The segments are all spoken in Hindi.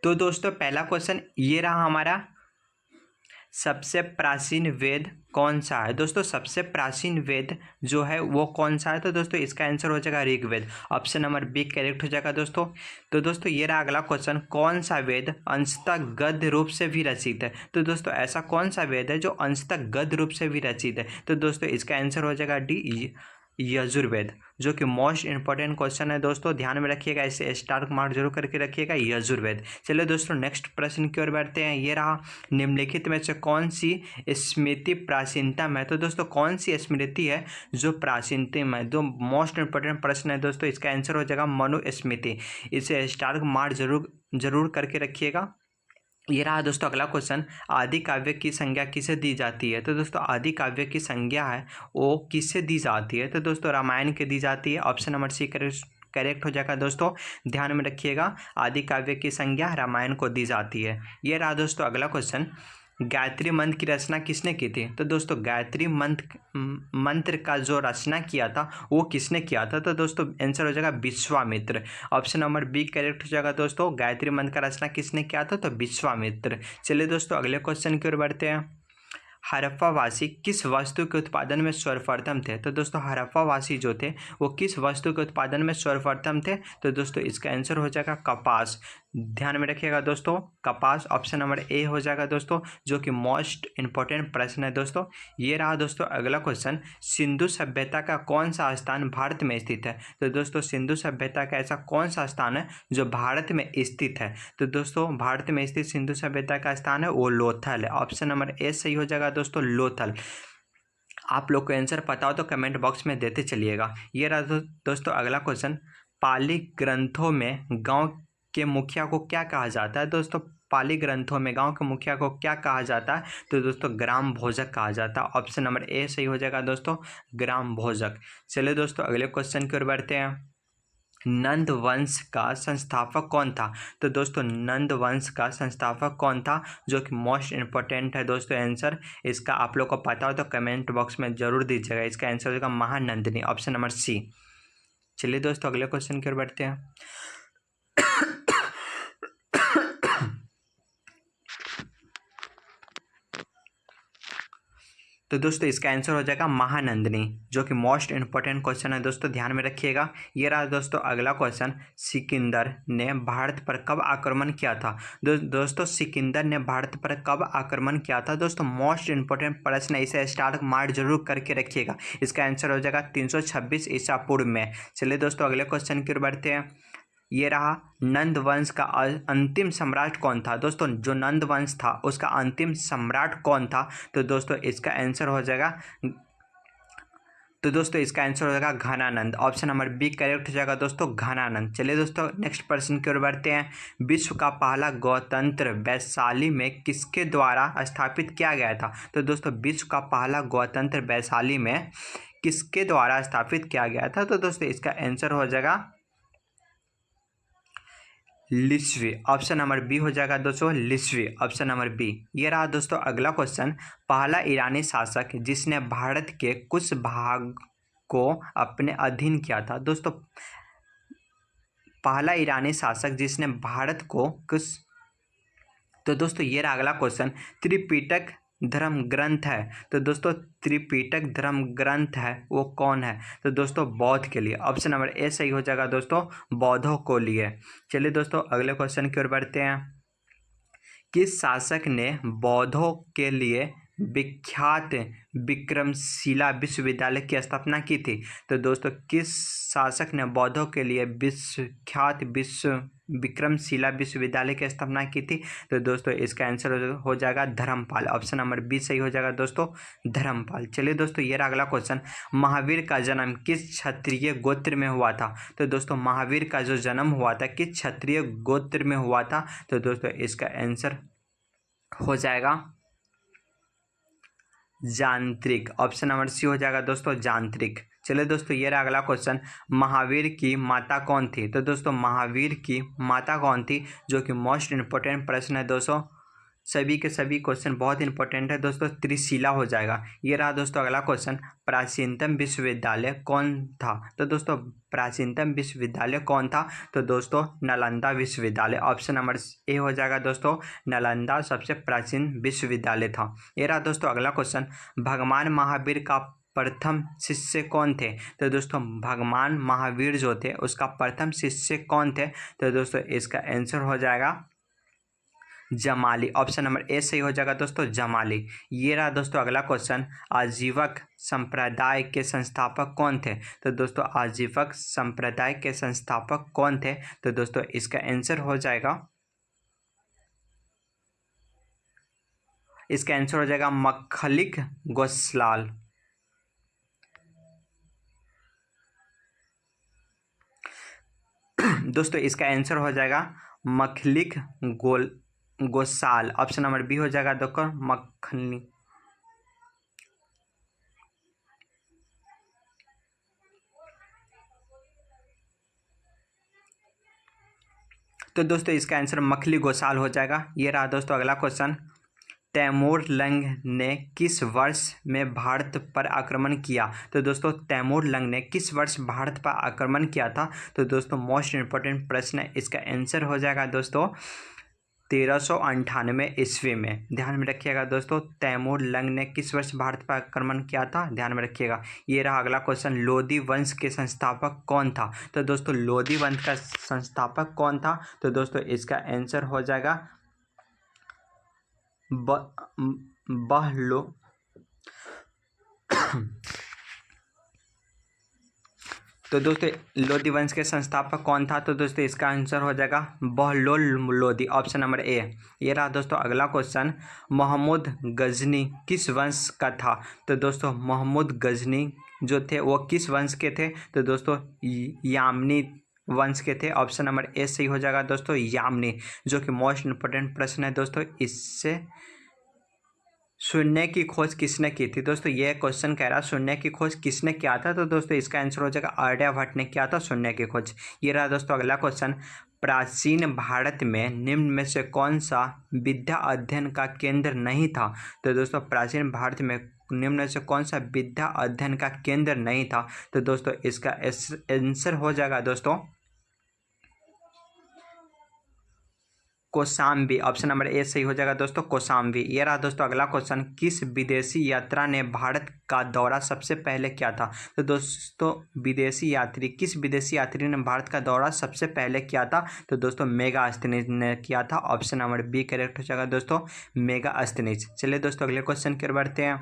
तो दोस्तों पहला क्वेश्चन ये रहा हमारा, सबसे प्राचीन वेद कौन सा है। दोस्तों सबसे प्राचीन वेद जो है वो कौन सा है, तो दोस्तों इसका आंसर हो जाएगा Rigveda. Option number B correct हो जाएगा दोस्तों। तो दोस्तों ये रहा अगला क्वेश्चन, कौन सा वेद अंशतः गद्य रूप से भी रचित है। तो दोस्तों ऐसा कौन सा वेद है जो अंशतः गद्य रूप से भी रचित है, तो दोस्तों इसका आंसर हो जाएगा डी यजुर्वेद, जो कि मोस्ट इंपॉर्टेंट क्वेश्चन है दोस्तों, ध्यान में रखिएगा, इसे स्टार मार्क जरूर करके रखिएगा, यजुर्वेद। चलिए दोस्तों नेक्स्ट प्रश्न की ओर बढ़ते हैं। ये रहा, निम्नलिखित में से कौन सी स्मृति प्राचीनतम है। तो दोस्तों कौन सी स्मृति है जो प्राचीनतम है, जो मोस्ट इंपॉर्टेंट प्रश्न है दोस्तों, इसका आंसर हो जाएगा मनुस्मृति। इसे स्टार मार्क जरूर करके रखिएगा। ये रहा दोस्तों अगला क्वेश्चन, आदि काव्य की संज्ञा किसे दी जाती है। तो दोस्तों आदि काव्य की संज्ञा है वो किससे दी जाती है, तो दोस्तों रामायण के दी जाती है। ऑप्शन नंबर सी करेक्ट हो जाएगा दोस्तों, ध्यान में रखिएगा, आदि काव्य की संज्ञा रामायण को दी जाती है। ये रहा दोस्तों अगला क्वेश्चन, गायत्री मंत्र की रचना किसने की थी। तो दोस्तों गायत्री मंत्र का जो रचना किया था वो किसने किया था, तो दोस्तों आंसर हो जाएगा Vishwamitra. Option number B correct हो जाएगा दोस्तों, गायत्री मंत्र का रचना किसने किया था, तो विश्वामित्र। चलिए दोस्तों अगले क्वेश्चन की ओर बढ़ते हैं। हड़प्पावासी किस वस्तु के उत्पादन में सर्वप्रथम थे। तो दोस्तों हड़प्पावासी जो थे वो किस वस्तु के उत्पादन में सर्वप्रथम थे, तो दोस्तों इसका आंसर हो जाएगा कपास। ध्यान में रखिएगा दोस्तों, कपास ऑप्शन नंबर ए हो जाएगा दोस्तों, जो कि मोस्ट इंपॉर्टेंट प्रश्न है दोस्तों। ये रहा दोस्तों अगला क्वेश्चन, सिंधु सभ्यता का कौन सा स्थान भारत में स्थित है। तो दोस्तों सिंधु सभ्यता का ऐसा कौन सा स्थान है जो भारत में स्थित है, तो दोस्तों भारत में स्थित सिंधु सभ्यता का स्थान है वो लोथल है। ऑप्शन नंबर ए सही हो जाएगा दोस्तों, लोथल। आप लोग को आंसर पता हो तो कमेंट बॉक्स में देते चलिएगा। ये रहा दोस्तों अगला क्वेश्चन, पाली ग्रंथों में गांव के मुखिया को क्या कहा जाता है। दोस्तों पाली ग्रंथों में गांव के मुखिया को क्या कहा जाता है, तो दोस्तों ग्राम भोजक कहा जाता है। ऑप्शन नंबर ए सही हो जाएगा दोस्तों, ग्राम भोजक। चलिए दोस्तों अगले क्वेश्चन की ओर बढ़ते हैं। नंद वंश का संस्थापक कौन था। तो दोस्तों नंद वंश का संस्थापक कौन था, जो कि मोस्ट इंपॉर्टेंट है दोस्तों आंसर, इसका आप लोग को पता हो तो कमेंट बॉक्स में जरूर दीजिएगा। इसका आंसर हो जाएगा महानंदिनी, ऑप्शन नंबर सी। चलिए दोस्तों अगले क्वेश्चन की ओर बढ़ते हैं। तो दोस्तों इसका आंसर हो जाएगा महानंदिनी, जो कि मोस्ट इंपॉर्टेंट क्वेश्चन है दोस्तों, ध्यान में रखिएगा। ये रहा दोस्तों अगला क्वेश्चन, सिकंदर ने भारत पर कब आक्रमण किया था। दोस्तों सिकंदर ने भारत पर कब आक्रमण किया था, दोस्तों मोस्ट इंपॉर्टेंट प्रश्न है, इसे स्टार मार्क जरूर करके रखिएगा। इसका आंसर हो जाएगा 326 ईसा पूर्व में। चलिए दोस्तों अगले क्वेश्चन की ओर बढ़ते हैं। ये रहा, नंद वंश का अंतिम सम्राट कौन था। दोस्तों जो नंद वंश था उसका अंतिम सम्राट कौन था, तो दोस्तों इसका आंसर हो जाएगा, तो दोस्तों इसका आंसर हो जाएगा Ghananand. Option number B correct हो जाएगा दोस्तों, घनानंद। चलिए दोस्तों नेक्स्ट प्रश्न की ओर बढ़ते हैं। विश्व का पहला गणतंत्र वैशाली में किसके द्वारा स्थापित किया गया था। तो दोस्तों विश्व का पहला गणतंत्र वैशाली में किसके द्वारा स्थापित किया गया था, तो दोस्तों इसका आंसर हो जाएगा लिस्वी। ऑप्शन नंबर बी हो जाएगा दोस्तों, लिस्वी, ऑप्शन नंबर बी। ये रहा दोस्तों अगला क्वेश्चन, पहला ईरानी शासक जिसने भारत के कुछ भाग को अपने अधीन किया था। दोस्तों पहला ईरानी शासक जिसने भारत को कुछ, तो दोस्तों ये रहा अगला क्वेश्चन, त्रिपिटक धर्म ग्रंथ है। तो दोस्तों त्रिपिटक धर्म ग्रंथ है वो कौन है, तो दोस्तों बौद्ध के लिए। ऑप्शन नंबर ए सही हो जाएगा दोस्तों, बौद्धों को लिए। चलिए दोस्तों अगले क्वेश्चन की ओर बढ़ते हैं। किस शासक ने बौद्धों के लिए विख्यात विक्रमशिला विश्वविद्यालय की स्थापना की थी। तो दोस्तों किस शासक ने बौद्धों के लिए विख्यात विक्रमशिला विश्वविद्यालय की स्थापना की थी, तो दोस्तों इसका आंसर हो जाएगा धर्मपाल। ऑप्शन नंबर बी सही हो जाएगा दोस्तों, धर्मपाल। चलिए दोस्तों ये रहा अगला क्वेश्चन, महावीर का जन्म किस क्षत्रिय गोत्र में हुआ था। तो दोस्तों महावीर का जो जन्म हुआ था किस क्षत्रिय गोत्र में हुआ था, तो दोस्तों इसका आंसर हो जाएगा यांत्रिक। ऑप्शन नंबर सी हो जाएगा दोस्तों, यांत्रिक। चलिए दोस्तों ये रहा अगला क्वेश्चन, महावीर की माता कौन थी। तो दोस्तों महावीर की माता कौन थी, जो कि मोस्ट इंपॉर्टेंट प्रश्न है दोस्तों, सभी के सभी क्वेश्चन बहुत इंपॉर्टेंट है दोस्तों, त्रिशिला हो जाएगा। ये रहा दोस्तों अगला क्वेश्चन, प्राचीनतम विश्वविद्यालय कौन था? तो दोस्तों प्राचीनतम विश्वविद्यालय कौन था? तो दोस्तों नालंदा विश्वविद्यालय, ऑप्शन नंबर ए हो जाएगा दोस्तों, नालंदा सबसे प्राचीन विश्वविद्यालय था। ये रहा दोस्तों अगला क्वेश्चन, भगवान महावीर का प्रथम शिष्य कौन थे? तो दोस्तों भगवान महावीर जो थे उसका प्रथम शिष्य कौन थे? तो दोस्तों इसका आंसर हो जाएगा जमाली, ऑप्शन नंबर ए सही हो जाएगा दोस्तों, जमाली। ये रहा दोस्तों अगला क्वेश्चन, आजीवक संप्रदाय के संस्थापक कौन थे? तो दोस्तों आजीवक संप्रदाय के संस्थापक कौन थे? तो दोस्तों इसका आंसर हो जाएगा, इसका आंसर हो जाएगा मखलिक गोसलाल। दोस्तों इसका आंसर हो जाएगा मखलिक गोसाल, ऑप्शन नंबर बी हो जाएगा दोस्तों, मखनी। तो दोस्तों इसका आंसर मखली गोसाल हो जाएगा। ये रहा दोस्तों अगला क्वेश्चन, तैमूर लंग ने किस वर्ष में भारत पर आक्रमण किया? तो दोस्तों तैमूर लंग ने किस वर्ष भारत पर आक्रमण किया था? तो दोस्तों मोस्ट इंपॉर्टेंट प्रश्न है, इसका आंसर हो जाएगा दोस्तों 1398 ईस्वी में। ध्यान में रखिएगा दोस्तों, तैमूर लंग ने किस वर्ष भारत पर आक्रमण किया था, ध्यान में रखिएगा। ये रहा अगला क्वेश्चन, लोधी वंश के संस्थापक कौन था? तो दोस्तों लोधी वंश का संस्थापक कौन था? तो दोस्तों इसका आंसर हो जाएगा बहलो तो दोस्तों लोधी वंश के संस्थापक कौन था? तो दोस्तों इसका आंसर हो जाएगा Bahlol Lodhi, option number A. ये रहा दोस्तों अगला क्वेश्चन, महमूद गजनी किस वंश का था? तो दोस्तों महमूद गजनी जो थे वो किस वंश के थे? तो दोस्तों यामनी वंश के थे, ऑप्शन नंबर ए सही हो जाएगा दोस्तों, यामनी, जो कि मोस्ट इंपोर्टेंट प्रश्न है दोस्तों। इससे शून्य की खोज किसने की थी? दोस्तों ये क्वेश्चन कह रहा है शून्य की खोज किसने किया था? तो दोस्तों इसका आंसर हो जाएगा आर्यभट्ट ने किया था शून्य की खोज। ये रहा दोस्तों अगला क्वेश्चन, प्राचीन भारत में निम्न में से कौन सा विद्या अध्ययन का केंद्र नहीं था? तो दोस्तों प्राचीन भारत में निम्न में से कौन सा विद्या अध्ययन का केंद्र नहीं था? तो दोस्तों इसका आंसर हो जाएगा दोस्तों कोसाम्बी, ऑप्शन नंबर ए सही हो जाएगा दोस्तों, कोसाम्बी। ये रहा दोस्तों अगला क्वेश्चन, किस विदेशी यात्रा ने भारत का दौरा सबसे पहले किया था? तो दोस्तों किस विदेशी यात्री ने भारत का दौरा सबसे पहले किया था? तो दोस्तों मेगास्थनीज ने किया था, ऑप्शन नंबर बी करेक्ट हो जाएगा दोस्तों, मेगास्थनीज। चलिए दोस्तों अगले क्वेश्चन की ओर बढ़ते हैं,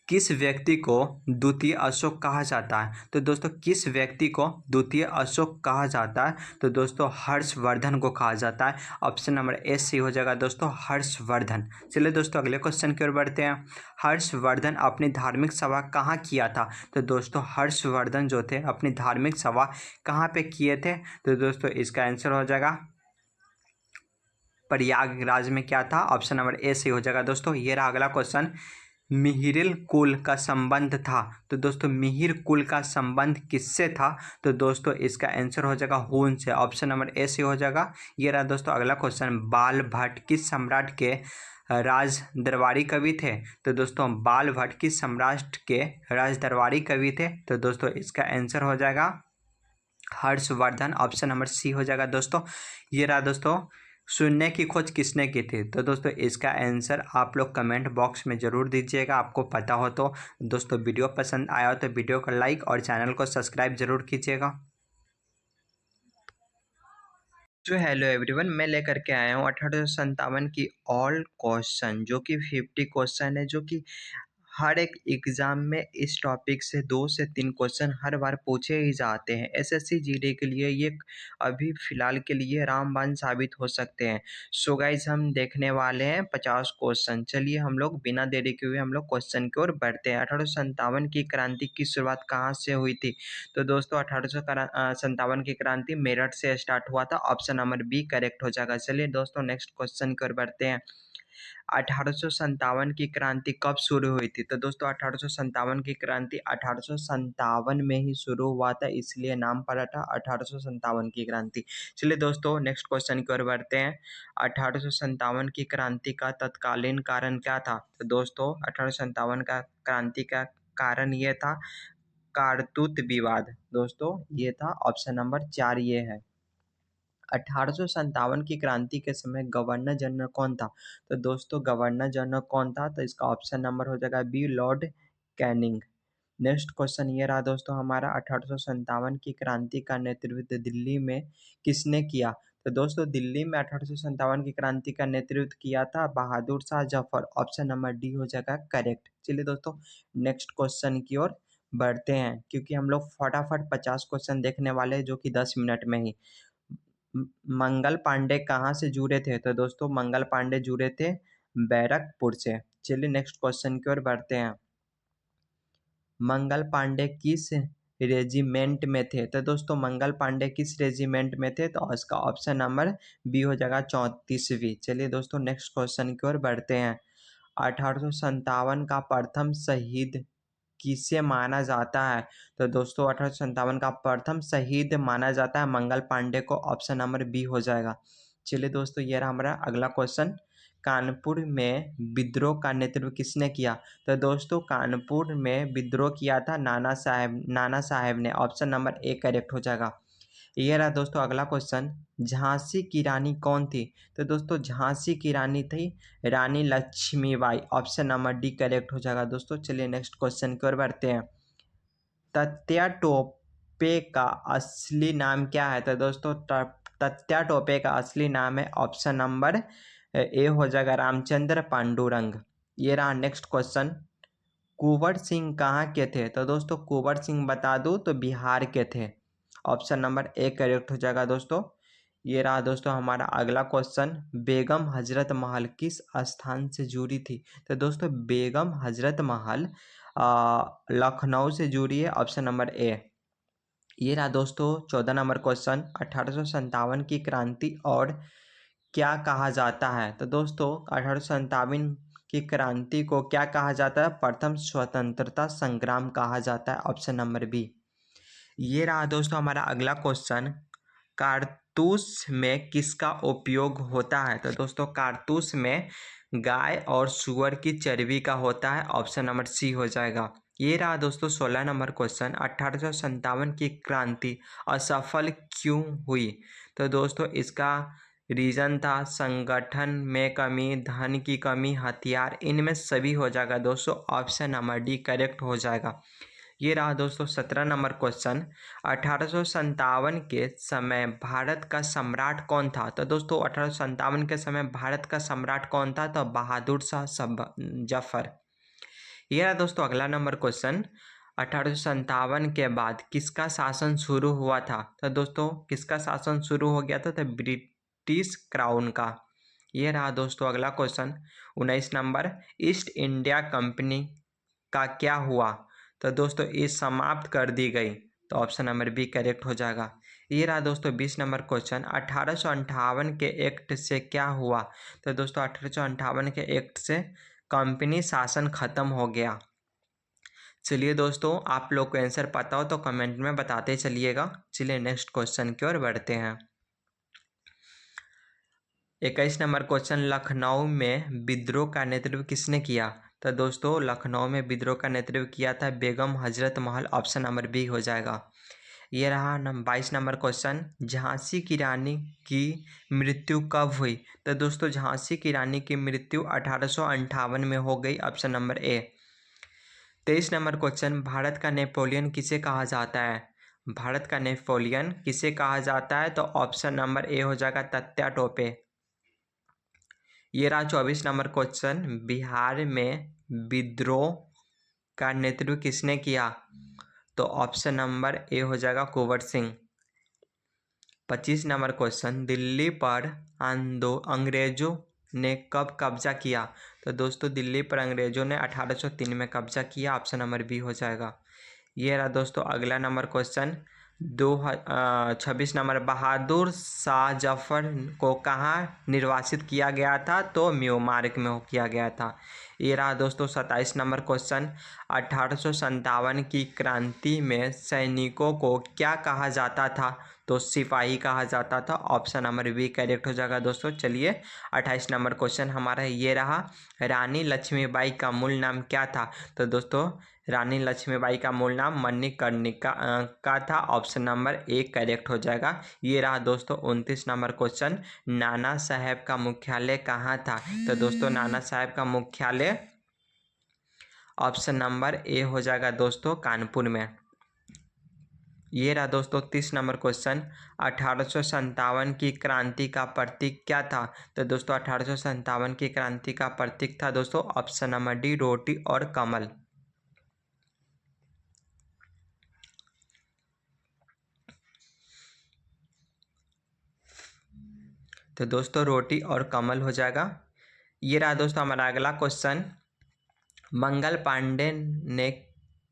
किस व्यक्ति को द्वितीय अशोक कहा जाता है? तो दोस्तों किस व्यक्ति को द्वितीय अशोक कहा जाता है? तो दोस्तों हर्षवर्धन को कहा जाता है, ऑप्शन नंबर ए सी हो जाएगा दोस्तों, हर्षवर्धन। चलिए दोस्तों अगले क्वेश्चन की ओर बढ़ते हैं, हर्षवर्धन अपनी धार्मिक सभा कहाँ किया था? तो दोस्तों हर्षवर्धन जो थे अपनी धार्मिक सभा कहाँ पे किए थे? तो दोस्तों इसका आंसर हो जाएगा प्रयागराज में क्या था, ऑप्शन नंबर ए सही हो जाएगा दोस्तों। ये रहा अगला क्वेश्चन, मिहिर कुल का संबंध था? तो दोस्तों मिहिर कुल का संबंध किससे था? तो दोस्तों इसका आंसर हो जाएगा हून से, ऑप्शन नंबर ए से हो जाएगा। ये रहा दोस्तों अगला क्वेश्चन, बाल भट्ट किस सम्राट के राज दरबारी कवि थे? तो दोस्तों बाल भट्ट किस सम्राट के राज दरबारी कवि थे? तो दोस्तों इसका आंसर हो जाएगा हर्षवर्धन, ऑप्शन नंबर सी हो जाएगा दोस्तों। ये रहा दोस्तों शून्य की खोज किसने की थी? तो दोस्तों इसका आंसर आप लोग कमेंट बॉक्स में ज़रूर दीजिएगा, आपको पता हो तो। दोस्तों वीडियो पसंद आया हो तो वीडियो को लाइक और चैनल को सब्सक्राइब जरूर कीजिएगा। तो हेलो एवरीवन, मैं लेकर के आया हूँ 1857 की ऑल क्वेश्चन, जो कि 50 क्वेश्चन है, जो कि हर एक एग्ज़ाम में इस टॉपिक से 2 से 3 क्वेश्चन हर बार पूछे ही जाते हैं। एसएससी जीडी के लिए ये अभी फ़िलहाल के लिए रामबाण साबित हो सकते हैं। सो गाइस हम देखने वाले हैं 50 क्वेश्चन। चलिए हम लोग बिना देरी के हुए हम लोग क्वेश्चन की ओर बढ़ते हैं। 1857 की क्रांति की शुरुआत कहाँ से हुई थी? तो दोस्तों 1857 की क्रांति मेरठ से स्टार्ट हुआ था, ऑप्शन नंबर बी करेक्ट हो जाएगा। चलिए दोस्तों नेक्स्ट क्वेश्चन की ओर बढ़ते हैं, 1857 की क्रांति कब शुरू हुई थी? तो दोस्तों 1857 की क्रांति 1857 में ही शुरू हुआ था, इसलिए नाम पड़ा था 1857 की क्रांति। चलिए दोस्तों नेक्स्ट क्वेश्चन की ओर बढ़ते हैं। 1857 की क्रांति का तत्कालीन कारण क्या था? तो दोस्तों 1857 का क्रांति का कारण ये था कारतूत विवाद। दोस्तों ये था ऑप्शन नंबर 4 ये है। 1857 की क्रांति के समय गवर्नर जनरल कौन था? तो दोस्तों गवर्नर जनरल कौन था? तो इसका ऑप्शन नंबर हो जाएगा B, Lord Canning. Next question ये रहा दोस्तों हमारा, 1857 की क्रांति का नेतृत्व दिल्ली में किसने किया? तो दोस्तों दिल्ली में 1857 की क्रांति का नेतृत्व किया था Bahadur Shah Zafar. Option number D हो जाएगा करेक्ट। चलिए दोस्तों नेक्स्ट क्वेश्चन की ओर बढ़ते हैं, क्योंकि हम लोग फटाफट 50 क्वेश्चन देखने वाले हैं जो कि 10 मिनट में ही। मंगल पांडे कहाँ से जुड़े थे? तो दोस्तों मंगल पांडे जुड़े थे बैरकपुर से। चलिए नेक्स्ट क्वेश्चन की ओर बढ़ते हैं। मंगल पांडे किस रेजिमेंट में थे? तो दोस्तों मंगल पांडे किस रेजिमेंट में थे? तो इसका ऑप्शन नंबर बी हो जाएगा 34वीं। चलिए दोस्तों नेक्स्ट क्वेश्चन की ओर बढ़ते हैं। 1857 का प्रथम शहीद किसे माना जाता है? तो दोस्तों 1857 का प्रथम शहीद माना जाता है मंगल पांडे को। ऑप्शन नंबर बी हो जाएगा। चलिए दोस्तों ये रहा हमारा अगला क्वेश्चन। कानपुर में विद्रोह का नेतृत्व किसने किया? तो दोस्तों कानपुर में विद्रोह किया था नाना साहेब ने। ऑप्शन नंबर ए करेक्ट हो जाएगा। ये रहा दोस्तों अगला क्वेश्चन। झांसी की रानी कौन थी? तो दोस्तों झांसी की रानी थी Rani Lakshmibai. Option number D correct हो जाएगा दोस्तों। चलिए नेक्स्ट क्वेश्चन की ओर बढ़ते हैं। तात्या टोपे का असली नाम क्या है? तो दोस्तों तात्या टोपे का असली नाम है ऑप्शन नंबर ए हो जाएगा रामचंद्र पांडुरंग। ये रहा नेक्स्ट क्वेश्चन। कुंवर सिंह कहाँ के थे? तो दोस्तों कुंवर सिंह बता दूं तो बिहार के थे। ऑप्शन नंबर ए करेक्ट हो जाएगा दोस्तों। ये रहा दोस्तों हमारा अगला क्वेश्चन। बेगम हजरत महल किस स्थान से जुड़ी थी? तो दोस्तों बेगम हजरत महल लखनऊ से जुड़ी है। Option number A. ये रहा दोस्तों 14 नंबर क्वेश्चन। 1857 की क्रांति और क्या कहा जाता है? तो दोस्तों 1857 की क्रांति को क्या कहा जाता है? प्रथम स्वतंत्रता संग्राम कहा जाता है। Option number B. ये रहा दोस्तों हमारा अगला क्वेश्चन। कारतूस में किसका उपयोग होता है? तो दोस्तों कारतूस में गाय और सुअर की चर्बी का होता है। ऑप्शन नंबर सी हो जाएगा। ये रहा दोस्तों 16 नंबर क्वेश्चन। 1857 की क्रांति असफल क्यों हुई? तो दोस्तों इसका रीजन था संगठन में कमी, धन की कमी, हथियार, इनमें सभी हो जाएगा दोस्तों। ऑप्शन नंबर डी करेक्ट हो जाएगा। ये रहा दोस्तों 17 नंबर क्वेश्चन। 1857 के समय भारत का सम्राट कौन था? तो दोस्तों 1857 के समय भारत का सम्राट कौन था? तो बहादुर शाह जफर। ये रहा दोस्तों अगला नंबर क्वेश्चन। 1857 के बाद किसका शासन शुरू हुआ था? तो दोस्तों किसका शासन शुरू हो गया था? तो ब्रिटिश क्राउन का। ये रहा दोस्तों अगला question 19 number. East India company का क्या हुआ? तो दोस्तों ये समाप्त कर दी गई। तो ऑप्शन नंबर बी करेक्ट हो जाएगा। ये रहा दोस्तों 20 नंबर क्वेश्चन। 1858 के एक्ट से क्या हुआ? तो दोस्तों 1858 के एक्ट से कंपनी शासन खत्म हो गया। चलिए दोस्तों आप लोग को आंसर पता हो तो कमेंट में बताते चलिएगा। चलिए नेक्स्ट क्वेश्चन की ओर बढ़ते हैं। 21 नंबर क्वेश्चन। लखनऊ में विद्रोह का नेतृत्व किसने किया? तो दोस्तों लखनऊ में विद्रोह का नेतृत्व किया था Begum Hazrat Mahal. Option number B हो जाएगा। ये रहा 22 नंबर क्वेश्चन। झांसी की रानी की मृत्यु कब हुई? तो दोस्तों झांसी की रानी की मृत्यु 1858 में हो गई। Option number A. 23 number question. Bharat का नेपोलियन किसे कहा जाता है? भारत का नेपोलियन किसे कहा जाता है? तो ऑप्शन नंबर ए हो जाएगा तात्या टोपे। ये रहा 24 नंबर क्वेश्चन। बिहार में विद्रोह का नेतृत्व किसने किया? तो ऑप्शन नंबर ए हो जाएगा कुंवर सिंह। 25 number question. दिल्ली पर अंग्रेजों ने कब कब्जा किया? तो दोस्तों दिल्ली पर अंग्रेजों ने 1803 में कब्जा किया। ऑप्शन नंबर बी हो जाएगा। ये रहा दोस्तों अगला नंबर क्वेश्चन। 26 नंबर, बहादुर शाह जफर को कहाँ निर्वासित किया गया था? तो म्यूमार्क में किया गया था। ये रहा दोस्तों 27 नंबर क्वेश्चन। 1857 की क्रांति में सैनिकों को क्या कहा जाता था? तो सिपाही कहा जाता था। ऑप्शन नंबर बी करेक्ट हो जाएगा दोस्तों। चलिए 28 नंबर क्वेश्चन हमारा ये रहा, रानी लक्ष्मीबाई का मूल नाम क्या था? तो दोस्तों रानी लक्ष्मीबाई का मूल नाम मणिकर्णिका का था। ऑप्शन नंबर ए करेक्ट हो जाएगा। ये रहा दोस्तों 29 नंबर क्वेश्चन, नाना साहेब का मुख्यालय कहाँ था? तो दोस्तों नाना साहेब का मुख्यालय ऑप्शन नंबर ए हो जाएगा दोस्तों, कानपुर में। ये रहा दोस्तों 30 नंबर क्वेश्चन, 1857 की क्रांति का प्रतीक क्या था? तो दोस्तों 1857 की क्रांति का प्रतीक था दोस्तों ऑप्शन नंबर डी, रोटी और कमल। तो दोस्तों रोटी और कमल हो जाएगा। ये रहा दोस्तों हमारा अगला क्वेश्चन, मंगल पांडे ने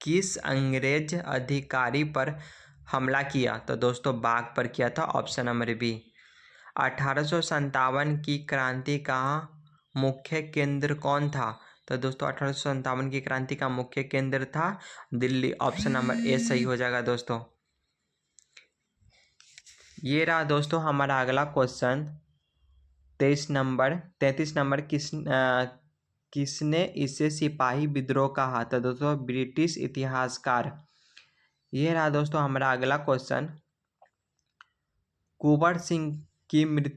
किस अंग्रेज अधिकारी पर हमला किया? तो दोस्तों बाघ पर किया था। Option number B. 1857 की क्रांति का मुख्य केंद्र कौन था? तो दोस्तों 1857 की क्रांति का मुख्य केंद्र था दिल्ली। ऑप्शन नंबर ए सही हो जाएगा दोस्तों। ये रहा दोस्तों हमारा अगला क्वेश्चन 33 नंबर, किसने इसे सिपाही विद्रोह कहा? तो दोस्तों ब्रिटिश इतिहासकार। ये रहा दोस्तों हमारा अगला क्वेश्चन, कुंवर सिंह की मृत्यु